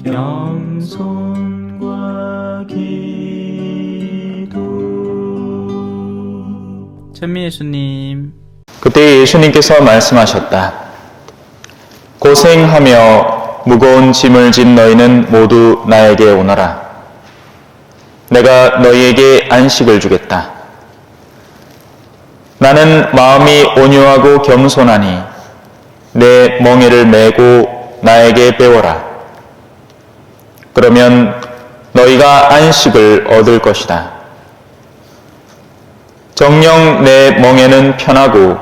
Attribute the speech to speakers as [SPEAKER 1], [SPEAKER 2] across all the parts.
[SPEAKER 1] 겸손과 기도. 천미 예수님.
[SPEAKER 2] 그때 예수님께서 말씀하셨다. 고생하며 무거운 짐을 진 너희는 모두 나에게 오너라. 내가 너희에게 안식을 주겠다. 나는 마음이 온유하고 겸손하니 내 멍에를 메고 나에게 배워라. 그러면 너희가 안식을 얻을 것이다. 정녕 내 멍에는 편하고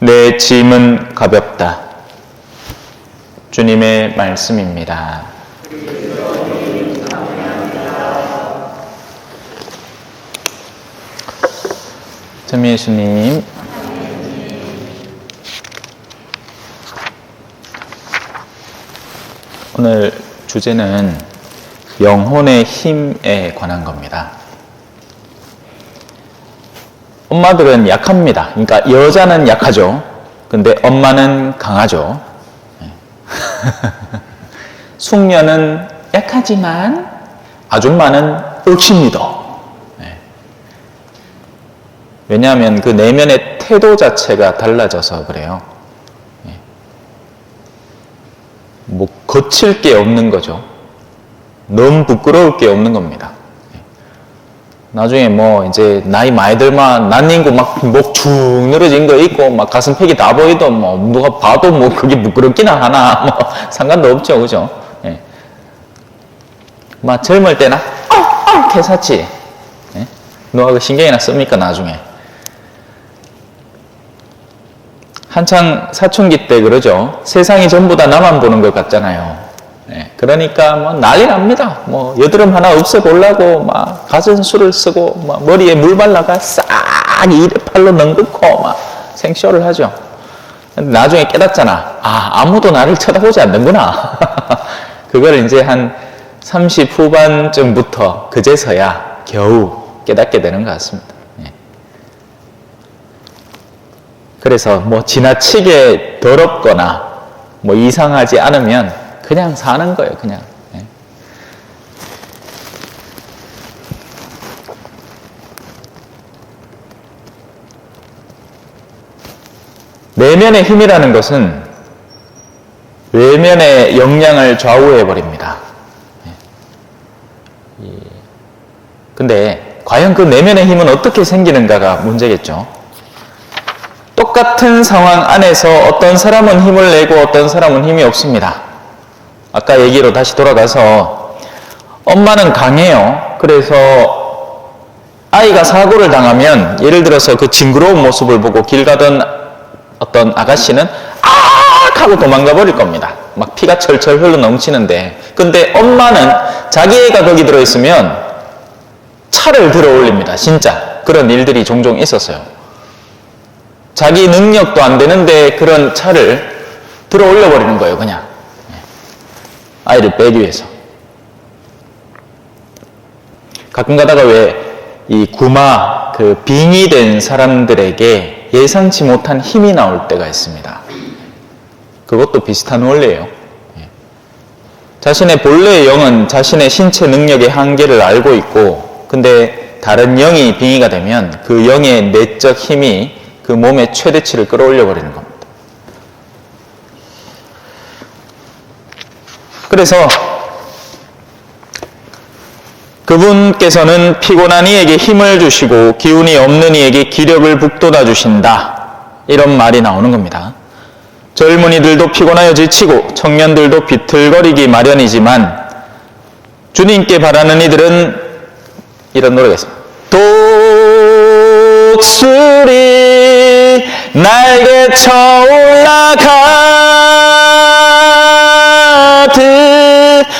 [SPEAKER 2] 내 짐은 가볍다. 주님의 말씀입니다. 천미 예수님. 오늘 주제는 영혼의 힘에 관한 겁니다. 엄마들은 약합니다. 그러니까 여자는 약하죠. 근데 엄마는 강하죠. 숙녀는 약하지만 아줌마는 억십니다. 왜냐하면 그 내면의 태도 자체가 달라져서 그래요. 뭐 거칠 게 없는 거죠. 너무 부끄러울 게 없는 겁니다. 나중에 뭐 이제 나이 많이 들만 난닝구 막 목 축 늘어진 거 있고 막 가슴팩이 다 보이도 뭐 누가 봐도 뭐 그게 부끄럽기나 하나 뭐 상관도 없죠, 그죠? 예. 막 젊을 때나 개사치. 예? 누가 그 신경이나 씁니까 나중에? 한창 사춘기 때 그러죠. 세상이 전부 다 나만 보는 것 같잖아요. 네, 그러니까 뭐 난리 납니다. 뭐 여드름 하나 없애보려고 막 갖은 술을 쓰고 막 머리에 물 발라가 싹 이빨로 넣고 막 생쇼를 하죠. 근데 나중에 깨닫잖아. 아무도 나를 쳐다보지 않는구나. 그걸 이제 한 30 후반쯤부터 그제서야 겨우 깨닫게 되는 것 같습니다. 네. 그래서 뭐 지나치게 더럽거나 뭐 이상하지 않으면 그냥 사는 거예요, 그냥. 네. 내면의 힘이라는 것은 외면의 역량을 좌우해버립니다. 네. 근데 과연 그 내면의 힘은 어떻게 생기는가가 문제겠죠. 똑같은 상황 안에서 어떤 사람은 힘을 내고 어떤 사람은 힘이 없습니다. 아까 얘기로 다시 돌아가서 엄마는 강해요. 그래서 아이가 사고를 당하면 예를 들어서 그 징그러운 모습을 보고 길 가던 어떤 아가씨는 하고 도망가 버릴 겁니다. 막 피가 철철 흘러 넘치는데 근데 엄마는 자기 애가 거기 들어있으면 차를 들어 올립니다. 진짜 그런 일들이 종종 있었어요. 자기 능력도 안 되는데 그런 차를 들어 올려버리는 거예요, 그냥. 아이를 빼기 위해서. 가끔 가다가 왜 이 구마, 그 빙이 된 사람들에게 예상치 못한 힘이 나올 때가 있습니다. 그것도 비슷한 원리예요. 자신의 본래의 영은 자신의 신체 능력의 한계를 알고 있고, 근데 다른 영이 빙의가 되면 그 영의 내적 힘이 그 몸의 최대치를 끌어올려 버리는 겁니다. 그래서 그분께서는 피곤한 이에게 힘을 주시고 기운이 없는 이에게 기력을 북돋아 주신다. 이런 말이 나오는 겁니다. 젊은이들도 피곤하여 지치고 청년들도 비틀거리기 마련이지만 주님께 바라는 이들은 이런 노래가 있습니다. 독수리 날개쳐 올라가듯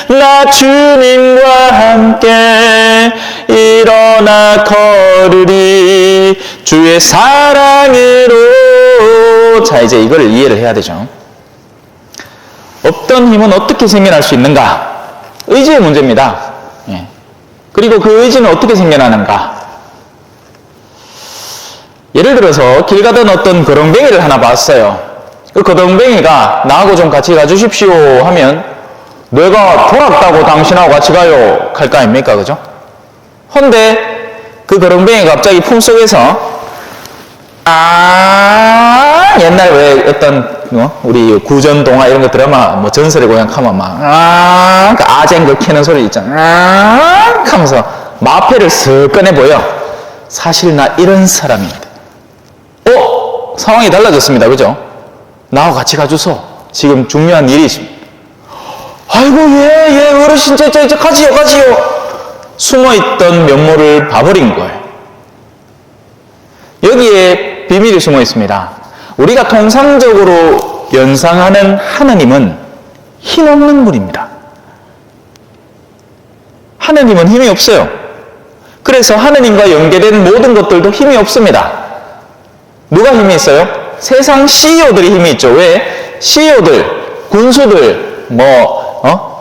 [SPEAKER 2] 나 주님과 함께 일어나 걸으리 주의 사랑으로. 자, 이제 이걸 이해를 해야 되죠. 없던 힘은 어떻게 생겨날 수 있는가? 의지의 문제입니다. 예. 그리고 그 의지는 어떻게 생겨나는가? 예를 들어서 길 가던 어떤 거렁뱅이를 하나 봤어요. 그 거렁뱅이가 나하고 좀 같이 가주십시오 하면 내가 돌았다고 당신하고 같이 가요 할 거 아닙니까? 그죠? 헌데 그 거렁뱅이가 갑자기 품속에서 옛날 왜 어떤 우리 구전 동화 이런 거 드라마 뭐 전설의 고향 하면 막 그 아쟁거 캐는 소리 있잖아 하면서 마패를 쓱 꺼내 보여. 사실 나 이런 사람입니다. 상황이 달라졌습니다. 그죠? 나하고 같이 가주소. 지금 중요한 일이 있습니다. 아이고 예 어르신 저 가지요. 숨어있던 면모를 봐버린 거예요. 여기에 비밀이 숨어 있습니다. 우리가 통상적으로 연상하는 하느님은 힘없는 분입니다. 하느님은 힘이 없어요. 그래서 하느님과 연계된 모든 것들도 힘이 없습니다. 누가 힘이 있어요? 세상 CEO들이 힘이 있죠. 왜? CEO들, 군수들,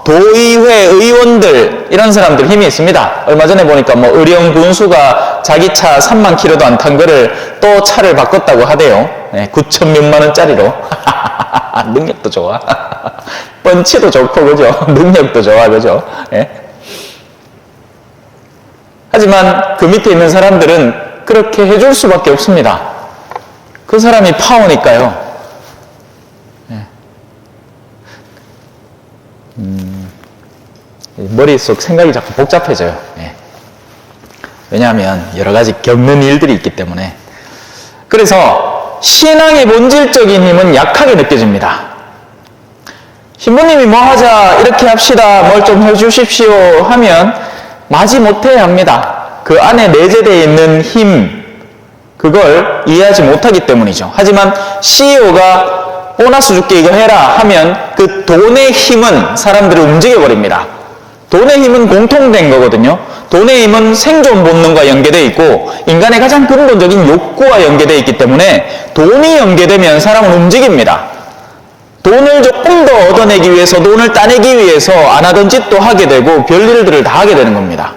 [SPEAKER 2] 도의회 의원들 이런 사람들 힘이 있습니다. 얼마 전에 보니까 의령 군수가 자기 차 3만 킬로도 안 탄 거를 또 차를 바꿨다고 하대요. 9천 몇만 원짜리로. 능력도 좋아. 펀치도 좋고 그죠? 능력도 좋아 그죠? 하지만 그 밑에 있는 사람들은 그렇게 해줄 수밖에 없습니다. 그 사람이 파워니까요. 머릿속 생각이 자꾸 복잡해져요. 왜냐하면 여러 가지 겪는 일들이 있기 때문에. 그래서 신앙의 본질적인 힘은 약하게 느껴집니다. 신부님이 뭐 하자, 이렇게 합시다, 뭘 좀 해주십시오 하면 마지못해 합니다. 그 안에 내재되어 있는 힘, 그걸 이해하지 못하기 때문이죠. 하지만 CEO가 보너스 줄게 이거 해라 하면 그 돈의 힘은 사람들을 움직여버립니다. 돈의 힘은 공통된 거거든요. 돈의 힘은 생존 본능과 연계되어 있고 인간의 가장 근본적인 욕구와 연계되어 있기 때문에 돈이 연계되면 사람은 움직입니다. 돈을 조금 더 얻어내기 위해서, 돈을 따내기 위해서 안 하던 짓도 하게 되고 별일들을 다 하게 되는 겁니다.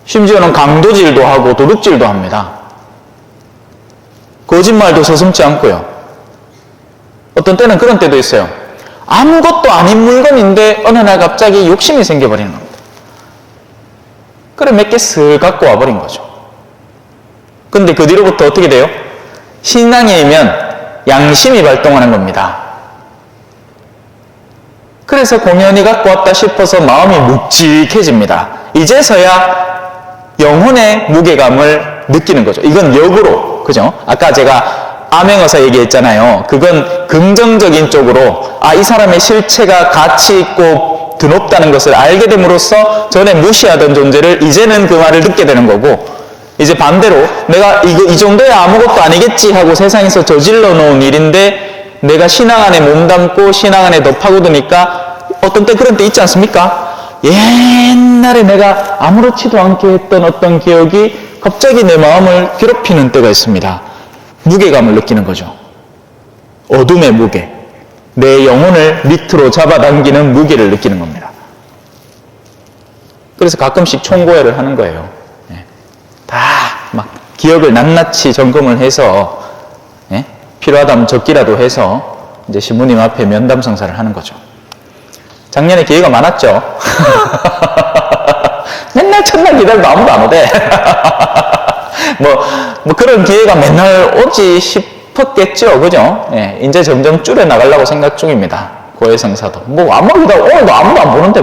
[SPEAKER 2] 심지어는 강도질도 하고 도둑질도 합니다. 거짓말도 서슴지 않고요. 어떤 때는 그런 때도 있어요. 아무것도 아닌 물건인데 어느 날 갑자기 욕심이 생겨버리는 겁니다. 그래 몇 개 쓱 갖고 와버린 거죠. 근데 그 뒤로부터 어떻게 돼요? 신앙이면 양심이 발동하는 겁니다. 그래서 공연히 갖고 왔다 싶어서 마음이 묵직해집니다. 이제서야 영혼의 무게감을 느끼는 거죠. 이건 역으로, 그죠? 아까 제가 암행어사 얘기했잖아요. 그건 긍정적인 쪽으로, 이 사람의 실체가 가치 있고 드높다는 것을 알게 됨으로써 전에 무시하던 존재를 이제는 그 말을 듣게 되는 거고, 이제 반대로 내가 이 정도야 아무것도 아니겠지 하고 세상에서 저질러 놓은 일인데 내가 신앙 안에 몸담고 신앙 안에 더 파고드니까 어떤 때 그런 때 있지 않습니까? 옛날에 내가 아무렇지도 않게 했던 어떤 기억이 갑자기 내 마음을 괴롭히는 때가 있습니다. 무게감을 느끼는 거죠. 어둠의 무게. 내 영혼을 밑으로 잡아당기는 무게를 느끼는 겁니다. 그래서 가끔씩 총고회를 하는 거예요. 다 막 기억을 낱낱이 점검을 해서 필요하다면 적기라도 해서 이제 신부님 앞에 면담 성사를 하는 거죠. 작년에 기회가 많았죠. 맨날 첫날 기다려도 아무도 안 오대. 뭐 그런 기회가 맨날 오지 싶었겠죠. 그죠? 이제 점점 줄여나가려고 생각 중입니다. 고해성사도. 아무리 기다려, 오늘도 아무도 안 보는데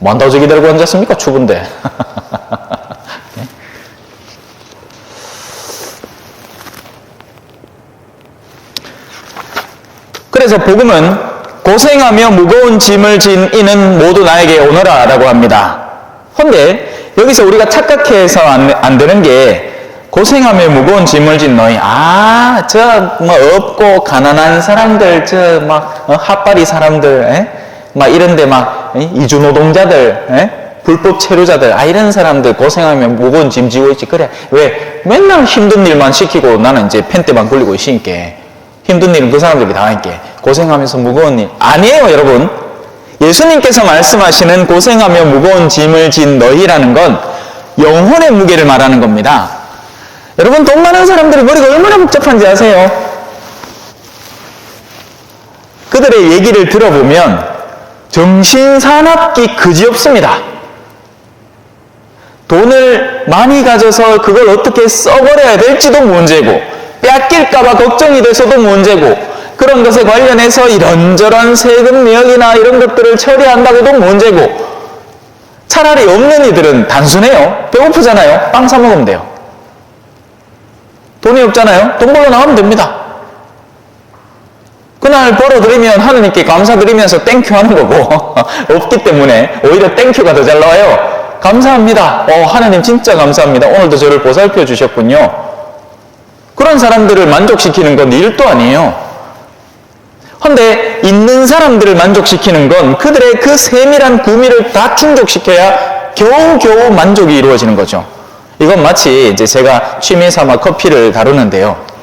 [SPEAKER 2] 한다고 저 기다리고 앉았습니까? 추운데. 그래서 복음은 고생하며 무거운 짐을 진 이는 모두 나에게 오너라 라고 합니다. 근데 여기서 우리가 착각해서 안 되는 게 고생하며 무거운 짐을 진 너희 없고 가난한 사람들 핫바리 사람들 이런데 이주노동자들 불법 체류자들 이런 사람들 고생하며 무거운 짐 지고 있지. 그래 왜 맨날 힘든 일만 시키고 나는 이제 펜대만 굴리고 있으니까 힘든 일은 그 사람들이 다 하니까 고생하면서 무거운 일 아니에요. 여러분, 예수님께서 말씀하시는 고생하며 무거운 짐을 진 너희라는 건 영혼의 무게를 말하는 겁니다. 여러분, 돈 많은 사람들이 머리가 얼마나 복잡한지 아세요? 그들의 얘기를 들어보면 정신사납기 그지없습니다. 돈을 많이 가져서 그걸 어떻게 써버려야 될지도 문제고, 뺏길까봐 걱정이 돼서도 문제고, 그런 것에 관련해서 이런저런 세금 내역이나 이런 것들을 처리한다고도 문제고, 차라리 없는 이들은 단순해요. 배고프잖아요. 빵 사 먹으면 돼요. 돈이 없잖아요. 돈 벌러 나가면 됩니다. 그날 벌어들이면 하느님께 감사드리면서 땡큐 하는 거고, 없기 때문에 오히려 땡큐가 더 잘 나와요. 감사합니다. 하느님 진짜 감사합니다. 오늘도 저를 보살펴 주셨군요. 그런 사람들을 만족시키는 건 일도 아니에요. 그런데 있는 사람들을 만족시키는 건 그들의 그 세밀한 구미를 다 충족시켜야 겨우겨우 만족이 이루어지는 거죠. 이건 마치 이제 제가 취미 삼아 커피를 다루는데요.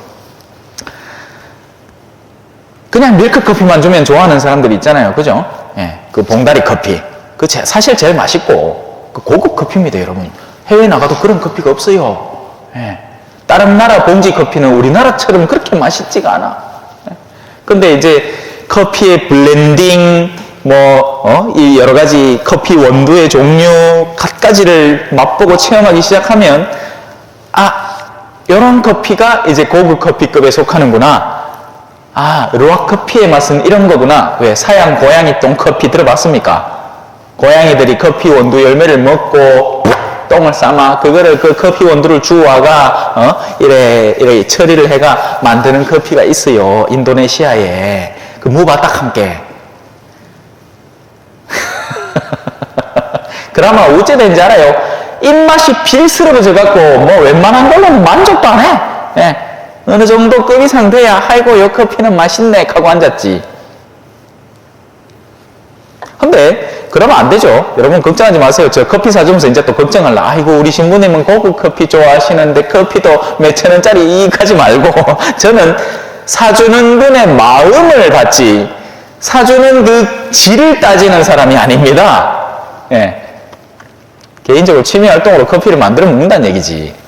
[SPEAKER 2] 그냥 밀크 커피만 주면 좋아하는 사람들이 있잖아요. 그죠? 예, 그 봉다리 커피. 그 사실 제일 맛있고, 그 고급 커피입니다, 여러분. 해외 나가도 그런 커피가 없어요. 예. 다른 나라 봉지 커피는 우리나라처럼 그렇게 맛있지가 않아. 예. 근데 이제 커피의 블렌딩, 이 여러 가지 커피 원두의 종류, 갖가지를 맛보고 체험하기 시작하면, 이런 커피가 이제 고급 커피급에 속하는구나. 루악 커피의 맛은 이런 거구나. 왜? 서양 고양이똥 커피 들어봤습니까? 고양이들이 커피 원두 열매를 먹고 똥을 싸마 그거를 그 커피 원두를 주워가 이래 처리를 해가 만드는 커피가 있어요. 인도네시아에 그 무바딱 함께. 그나마 어째 된지 알아요? 입맛이 빌스러워져 갖고 웬만한 걸로는 만족도 안 해. 예. 어느 정도 급 이상 돼야 아이고 요 커피는 맛있네 하고 앉았지. 근데 그러면 안 되죠. 여러분 걱정하지 마세요. 저 커피 사주면서 이제 또 걱정할라. 아이고 우리 신부님은 고급 커피 좋아하시는데 커피도 몇천 원짜리 이익하지 말고 저는 사주는 분의 마음을 받지 사주는 그 질을 따지는 사람이 아닙니다. 예. 개인적으로 취미활동으로 커피를 만들어 먹는다는 얘기지.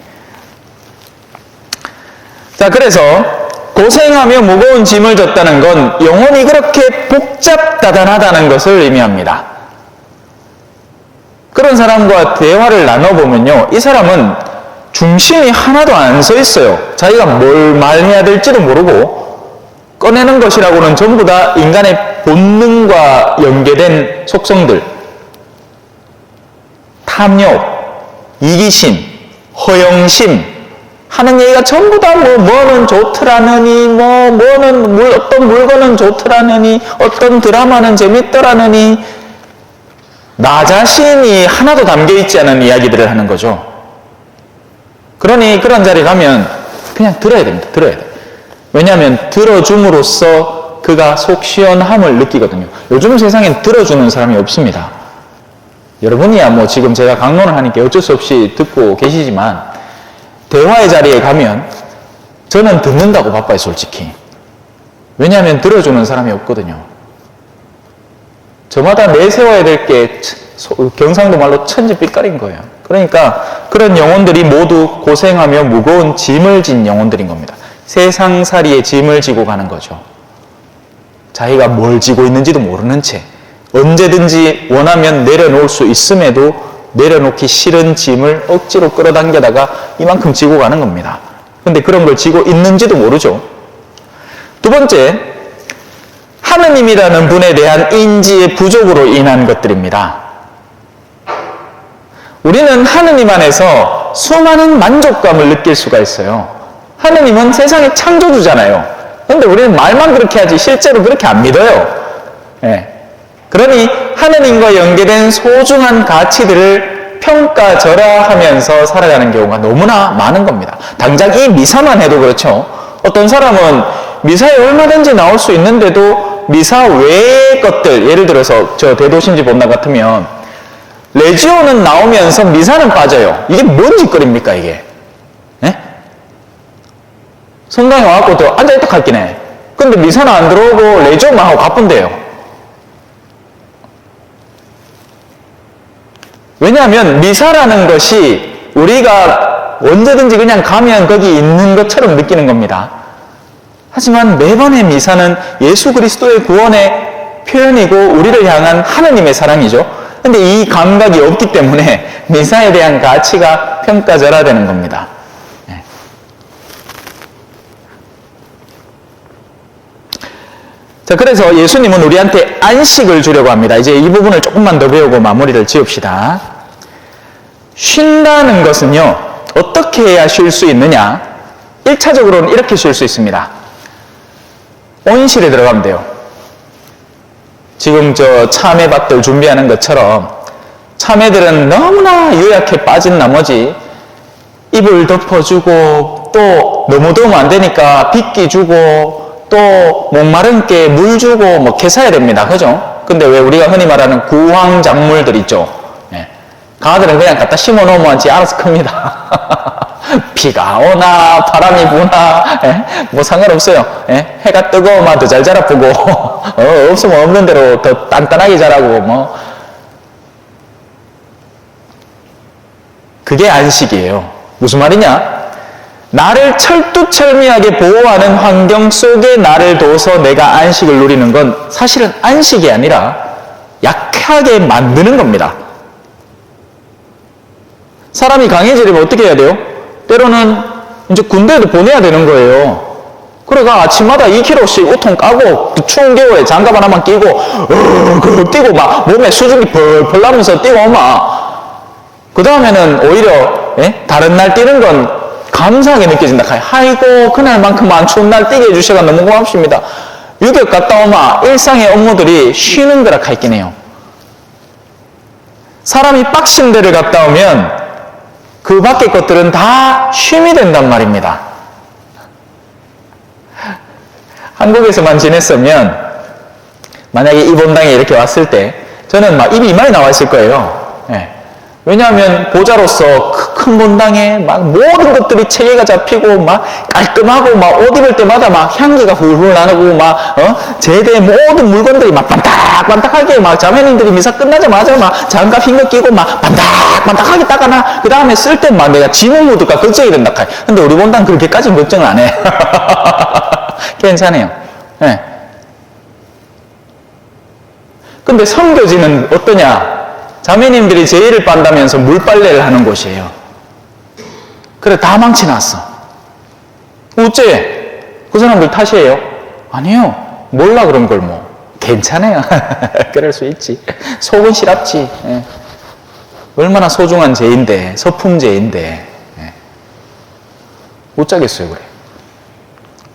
[SPEAKER 2] 자, 그래서 고생하며 무거운 짐을 졌다는 건 영혼이 그렇게 복잡다단하다는 것을 의미합니다. 그런 사람과 대화를 나눠보면요, 이 사람은 중심이 하나도 안 서 있어요. 자기가 뭘 말해야 될지도 모르고 꺼내는 것이라고는 전부 다 인간의 본능과 연계된 속성들, 탐욕, 이기심, 허영심 하는 얘기가 전부 다 뭐는 좋더라느니, 어떤 물건은 좋더라느니, 어떤 드라마는 재밌더라느니, 나 자신이 하나도 담겨있지 않은 이야기들을 하는 거죠. 그러니 그런 자리에 가면 그냥 들어야 됩니다. 들어야 돼요. 왜냐하면 들어줌으로써 그가 속 시원함을 느끼거든요. 요즘 세상엔 들어주는 사람이 없습니다. 여러분이야 지금 제가 강론을 하니까 어쩔 수 없이 듣고 계시지만 대화의 자리에 가면 저는 듣는다고 바빠요, 솔직히. 왜냐하면 들어주는 사람이 없거든요. 저마다 내세워야 될 게 경상도 말로 천지빛깔인 거예요. 그러니까 그런 영혼들이 모두 고생하며 무거운 짐을 진 영혼들인 겁니다. 세상살이에 짐을 지고 가는 거죠. 자기가 뭘 지고 있는지도 모르는 채 언제든지 원하면 내려놓을 수 있음에도 내려놓기 싫은 짐을 억지로 끌어당겨다가 이만큼 지고 가는 겁니다. 근데 그런 걸 지고 있는지도 모르죠. 두 번째, 하느님이라는 분에 대한 인지의 부족으로 인한 것들입니다. 우리는 하느님 안에서 수많은 만족감을 느낄 수가 있어요. 하느님은 세상의 창조주잖아요. 근데 우리는 말만 그렇게 하지 실제로 그렇게 안 믿어요. 예. 그러니 하느님과 연계된 소중한 가치들을 평가절하하면서 살아가는 경우가 너무나 많은 겁니다. 당장 이 미사만 해도 그렇죠. 어떤 사람은 미사에 얼마든지 나올 수 있는데도 미사 외의 것들, 예를 들어서 저 대도신지 본다 같으면 레지오는 나오면서 미사는 빠져요. 이게 뭔 짓거리입니까 이게? 예? 성당에 와갖고 또 앉아있다 갈긴 해. 근데 미사는 안 들어오고 레지오만 하고 바쁜데요. 왜냐하면 미사라는 것이 우리가 언제든지 그냥 가면 거기 있는 것처럼 느끼는 겁니다. 하지만 매번의 미사는 예수 그리스도의 구원의 표현이고 우리를 향한 하느님의 사랑이죠. 근데 이 감각이 없기 때문에 미사에 대한 가치가 평가절하되는 겁니다. 자, 그래서 예수님은 우리한테 안식을 주려고 합니다. 이제 이 부분을 조금만 더 배우고 마무리를 지읍시다. 쉰다는 것은요, 어떻게 해야 쉴 수 있느냐? 1차적으로는 이렇게 쉴 수 있습니다. 온실에 들어가면 돼요. 지금 저 참외밭들 준비하는 것처럼 참외들은 너무나 유약해 빠진 나머지 잎을 덮어주고 또 너무 더우면 안 되니까 빗기 주고 또 목마른 게 물 주고 뭐 개사해야 됩니다. 그죠? 근데 왜 우리가 흔히 말하는 구황작물들 있죠? 예. 강아들은 그냥 갖다 심어 놓으면 지 알아서 큽니다. 비가 오나 바람이 부나 뭐 상관없어요. 해가 뜨거우면 더 잘 자라보고 없으면 없는 대로 더 단단하게 자라고 뭐 그게 안식이에요. 무슨 말이냐? 나를 철두철미하게 보호하는 환경 속에 나를 둬서 내가 안식을 누리는 건 사실은 안식이 아니라 약하게 만드는 겁니다. 사람이 강해지려면 어떻게 해야 돼요? 때로는 이제 군대에도 보내야 되는 거예요. 그래가 아침마다 2kg씩 우통 까고 추운 겨울에 장갑 하나만 끼고 뛰고 막 몸에 수증기 펄펄 나면서 뛰고 그 다음에는 오히려 다른 날 뛰는 건 감사하게 느껴진다. 아이고 그날만큼 안 추운 날 뛰게 해주셔서 너무 고맙습니다. 유격 갔다 오면 일상의 업무들이 쉬는 거라 할긴 해요. 사람이 빡신 데를 갔다 오면 그 밖의 것들은 다 쉼이 된단 말입니다. 한국에서만 지냈으면 만약에 이 본당에 이렇게 왔을 때 저는 막 입이 이만히 나와 있을 거예요. 왜냐하면 보자로서 큰 본당에 막 모든 것들이 체계가 잡히고 막 깔끔하고 막 옷 입을 때마다 막 향기가 훌훌 나고 막 제대 모든 물건들이 막 반딱반딱하게 막 자매님들이 미사 끝나자마자 막 장갑 흰 거 끼고 막 반딱반딱하게 닦아놔. 그 다음에 쓸 때 막 내가 지문 묻을까 걱정이 된다. 근데 우리 본당 그렇게까지는 걱정을 안 해. 괜찮아요. 근데 선교지는 어떠냐? 자매님들이 제의를 빤다면서 물빨래를 하는 곳이에요. 그래, 다 망치놨어. 어째? 그 사람들 탓이에요? 아니에요. 몰라 그런 걸 뭐. 괜찮아요. 그럴 수 있지. 속은 시랍지. 얼마나 소중한 제인데, 서품제인데. 못 자겠어요, 그래.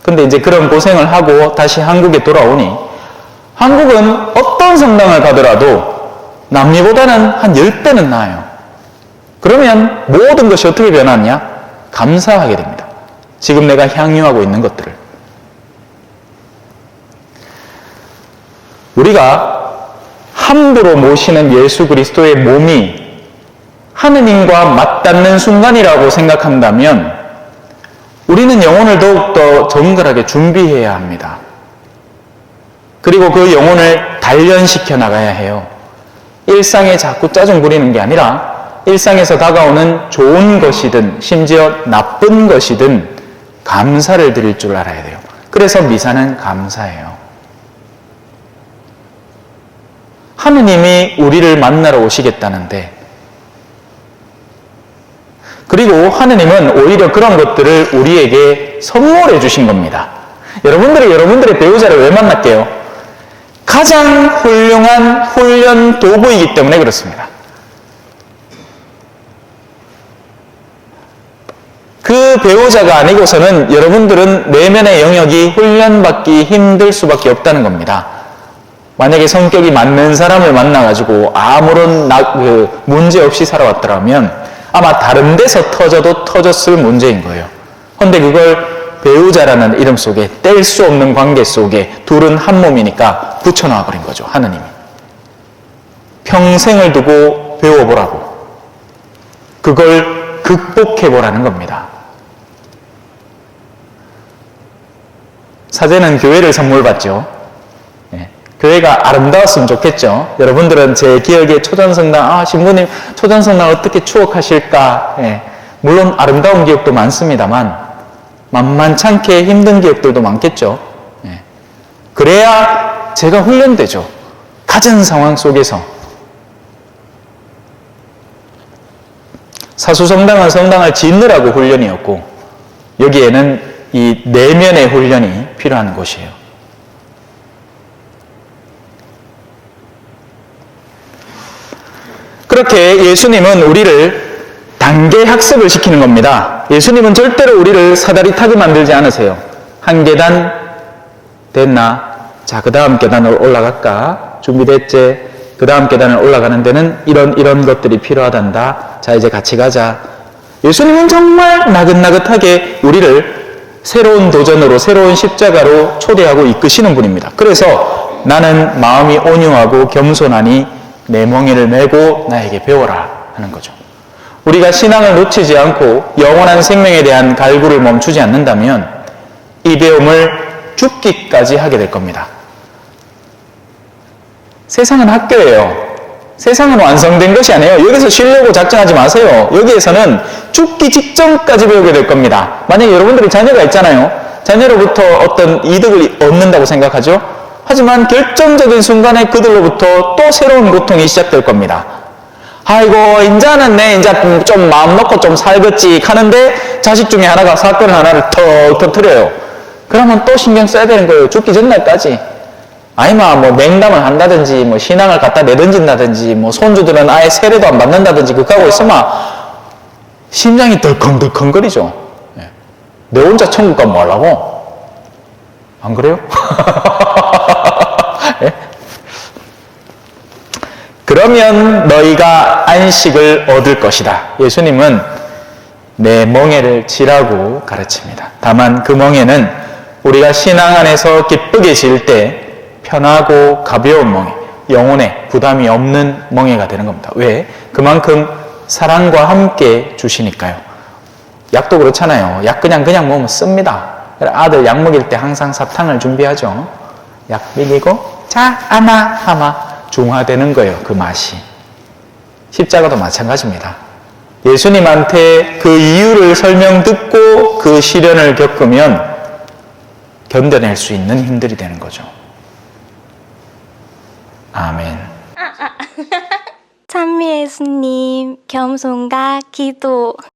[SPEAKER 2] 근데 이제 그런 고생을 하고 다시 한국에 돌아오니, 한국은 어떤 성당을 가더라도 남미보다는 한 10배는 나아요. 그러면 모든 것이 어떻게 변하냐? 감사하게 됩니다. 지금 내가 향유하고 있는 것들을. 우리가 함부로 모시는 예수 그리스도의 몸이 하느님과 맞닿는 순간이라고 생각한다면 우리는 영혼을 더욱더 정갈하게 준비해야 합니다. 그리고 그 영혼을 단련시켜 나가야 해요. 일상에 자꾸 짜증 부리는 게 아니라 일상에서 다가오는 좋은 것이든 심지어 나쁜 것이든 감사를 드릴 줄 알아야 돼요. 그래서 미사는 감사예요. 하느님이 우리를 만나러 오시겠다는데, 그리고 하느님은 오히려 그런 것들을 우리에게 선물해 주신 겁니다. 여러분들이 여러분들의 배우자를 왜 만났게요? 가장 훌륭한 훈련 도구이기 때문에 그렇습니다. 그 배우자가 아니고서는 여러분들은 내면의 영역이 훈련받기 힘들 수밖에 없다는 겁니다. 만약에 성격이 맞는 사람을 만나가지고 아무런 문제 없이 살아왔더라면 아마 다른 데서 터져도 터졌을 문제인 거예요. 그런데 그걸 배우자라는 이름 속에 뗄 수 없는 관계 속에 둘은 한 몸이니까 붙여놔버린 거죠. 하느님이. 평생을 두고 배워보라고. 그걸 극복해보라는 겁니다. 사제는 교회를 선물 받죠. 교회가 아름다웠으면 좋겠죠. 여러분들은 제 기억에 초전성당, 신부님 초전성당 어떻게 추억하실까? 물론 아름다운 기억도 많습니다만 만만찮게 힘든 기억들도 많겠죠. 예. 그래야 제가 훈련되죠. 갖은 상황 속에서. 사수성당은 성당을 짓느라고 훈련이었고, 여기에는 이 내면의 훈련이 필요한 곳이에요. 그렇게 예수님은 우리를 단계 학습을 시키는 겁니다. 예수님은 절대로 우리를 사다리 타게 만들지 않으세요. 한 계단 됐나? 자, 그 다음 계단으로 올라갈까? 준비됐지? 그 다음 계단을 올라가는 데는 이런 것들이 필요하단다. 자, 이제 같이 가자. 예수님은 정말 나긋나긋하게 우리를 새로운 도전으로, 새로운 십자가로 초대하고 이끄시는 분입니다. 그래서 나는 마음이 온유하고 겸손하니 내 멍에를 메고 나에게 배워라 하는 거죠. 우리가 신앙을 놓치지 않고 영원한 생명에 대한 갈구를 멈추지 않는다면 이 배움을 죽기까지 하게 될 겁니다. 세상은 학교예요. 세상은 완성된 것이 아니에요. 여기서 쉬려고 작정하지 마세요. 여기에서는 죽기 직전까지 배우게 될 겁니다. 만약에 여러분들이 자녀가 있잖아요. 자녀로부터 어떤 이득을 얻는다고 생각하죠. 하지만 결정적인 순간에 그들로부터 또 새로운 고통이 시작될 겁니다. 아이고, 인자는 이제 좀 마음 놓고 좀 살겠지 하는데 자식 중에 하나가 사건 하나를 턱 터뜨려요. 그러면 또 신경 써야 되는 거예요. 죽기 전날까지. 아니면 뭐 맹담을 한다든지, 뭐 신앙을 갖다 내던진다든지, 뭐 손주들은 아예 세례도 안 받는다든지, 그거 하고 있으면 심장이 덜컹덜컹거리죠. 내 혼자 천국 가면 뭐 하려고? 안 그래요? 예? 그러면 너희가 안식을 얻을 것이다. 예수님은 내 멍에를 지라고 가르칩니다. 다만 그 멍에는 우리가 신앙 안에서 기쁘게 질 때 편하고 가벼운 멍에, 영혼에 부담이 없는 멍에가 되는 겁니다. 왜? 그만큼 사랑과 함께 주시니까요. 약도 그렇잖아요. 약 그냥 먹으면 씁니다. 아들 약 먹일 때 항상 사탕을 준비하죠. 약 먹이고 자, 하마 중화되는 거예요. 그 맛이. 십자가도 마찬가지입니다. 예수님한테 그 이유를 설명 듣고 그 시련을 겪으면 견뎌낼 수 있는 힘들이 되는 거죠. 아멘.
[SPEAKER 3] 찬미 예수님, 겸손과 기도.